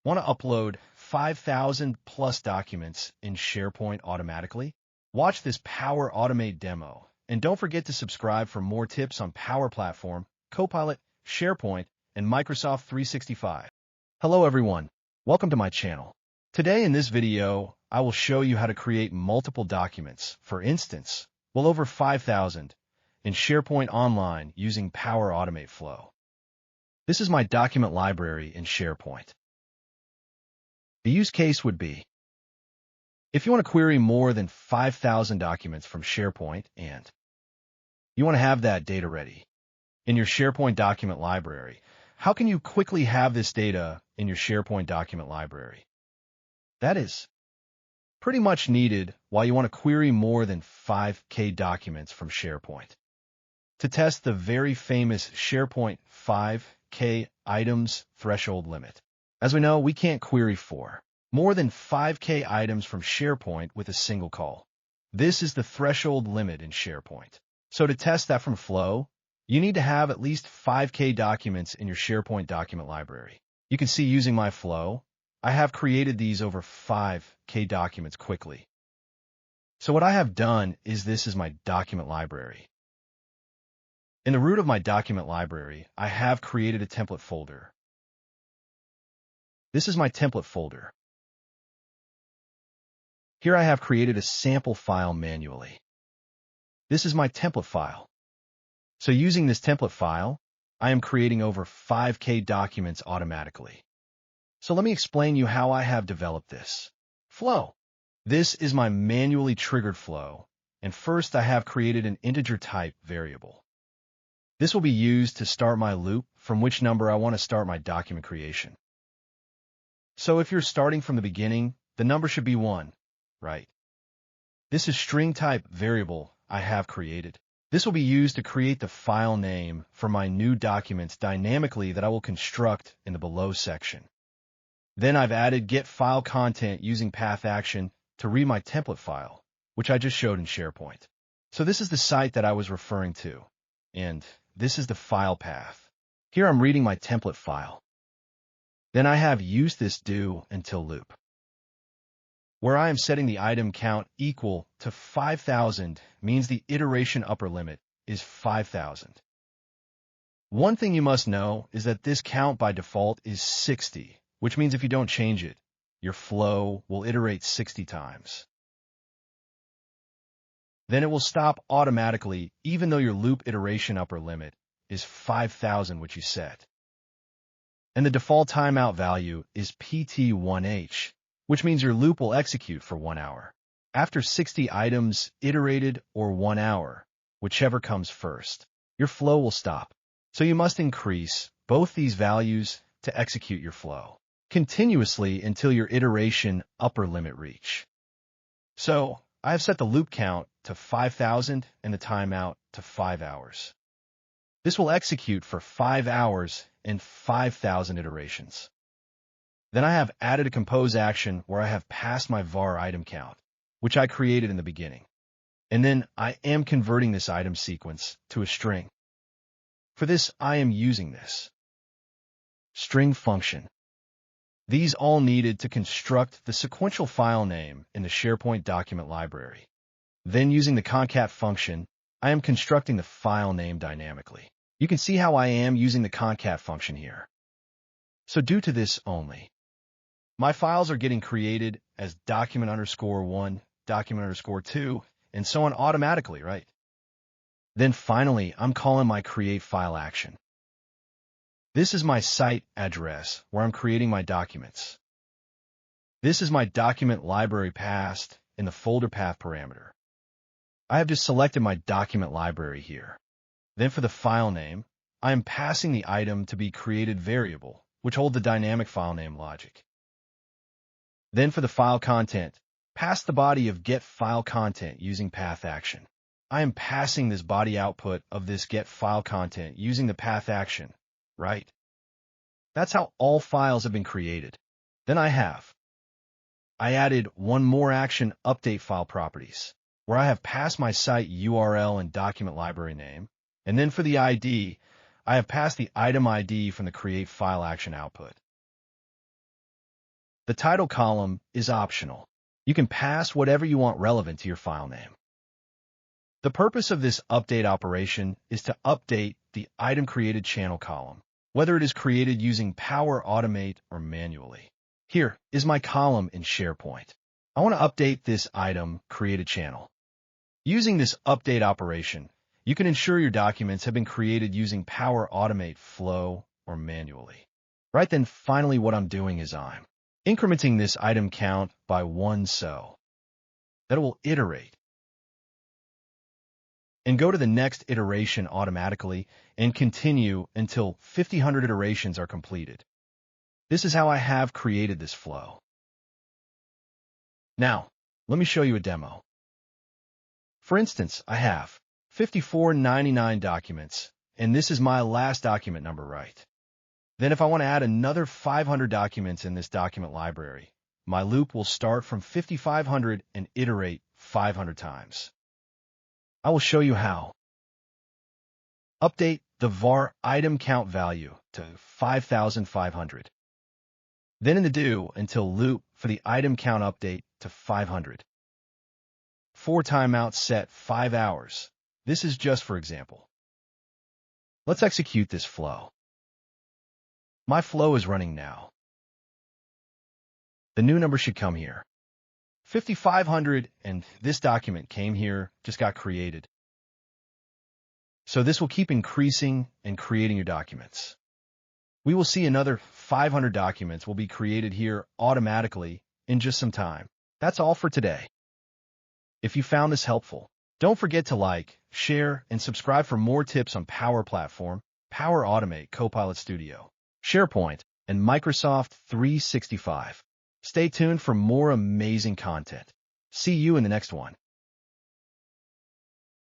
Want to upload 5,000 plus documents in SharePoint automatically? Watch this Power Automate demo, and don't forget to subscribe for more tips on Power Platform, Copilot, SharePoint, and Microsoft 365. Hello everyone, welcome to my channel. Today in this video, I will show you how to create multiple documents, for instance, well over 5,000, in SharePoint Online using Power Automate Flow. This is my document library in SharePoint. The use case would be, if you want to query more than 5,000 documents from SharePoint and you want to have that data ready in your SharePoint document library, how can you quickly have this data in your SharePoint document library? That is pretty much needed while you want to query more than 5K documents from SharePoint. To test the very famous SharePoint 5K items threshold limit. As we know, we can't query for more than 5K items from SharePoint with a single call. This is the threshold limit in SharePoint. So to test that from Flow, you need to have at least 5K documents in your SharePoint document library. You can see using my Flow, I have created these over 5K documents quickly. So what I have done is this is my document library. In the root of my document library, I have created a template folder. This is my template folder. Here I have created a sample file manually. This is my template file. So using this template file, I am creating over 5K documents automatically. So let me explain you how I have developed this. Flow. This is my manually triggered flow, and first I have created an integer type variable. This will be used to start my loop from which number I want to start my document creation. So if you're starting from the beginning, the number should be 1, right? This is string type variable I have created. This will be used to create the file name for my new documents dynamically that I will construct in the below section. Then I've added get file content using path action to read my template file, which I just showed in SharePoint. So this is the site that I was referring to, and this is the file path. Here I'm reading my template file. Then I have used this do until loop, where I am setting the item count equal to 5,000 means the iteration upper limit is 5,000. One thing you must know is that this count by default is 60, which means if you don't change it, your flow will iterate 60 times. Then it will stop automatically even though your loop iteration upper limit is 5,000 which you set. And the default timeout value is PT1H, which means your loop will execute for 1 hour. After 60 items iterated or 1 hour, whichever comes first, your flow will stop. So you must increase both these values to execute your flow continuously until your iteration upper limit reach. So I have set the loop count to 5,000 and the timeout to 5 hours. This will execute for 5 hours and 5,000 iterations. Then I have added a compose action where I have passed my var item count, which I created in the beginning. And then I am converting this item sequence to a string. For this, I am using this string function. These all needed to construct the sequential file name in the SharePoint document library. Then using the concat function, I am constructing the file name dynamically. You can see how I am using the concat function here. So due to this only, my files are getting created as document_1, document_2, and so on automatically, right? Then finally, I'm calling my create file action. This is my site address where I'm creating my documents. This is my document library path in the folder path parameter. I have just selected my document library here. Then for the file name, I am passing the item to be created variable, which hold the dynamic file name logic. Then for the file content, pass the body of get file content using path action. I am passing this body output of this get file content using the path action, right? That's how all files have been created. Then I added one more action, update file properties, where I have passed my site URL and document library name. And then for the ID, I have passed the item ID from the create file action output. The title column is optional. You can pass whatever you want relevant to your file name. The purpose of this update operation is to update the item created channel column, whether it is created using Power Automate or manually. Here is my column in SharePoint. I want to update this item created channel. Using this update operation, you can ensure your documents have been created using Power Automate Flow or manually. Right then, finally, what I'm doing is I'm incrementing this item count by 1 so that it will iterate and go to the next iteration automatically and continue until 100 iterations are completed. This is how I have created this flow. Now, let me show you a demo. For instance, I have 5499 documents, and this is my last document number, right? Then if I want to add another 500 documents in this document library, my loop will start from 5500 and iterate 500 times. I will show you how. Update the var item count value to 5500. Then in the do until loop for the item count update to 500. For timeout set 5 hours. This is just for example. Let's execute this flow. My flow is running now. The new number should come here. 5500, and this document came here, just got created. So this will keep increasing and creating your documents. We will see another 500 documents will be created here automatically in just some time. That's all for today. If you found this helpful, don't forget to like, share, and subscribe for more tips on Power Platform, Power Automate, Copilot Studio, SharePoint, and Microsoft 365. Stay tuned for more amazing content. See you in the next one.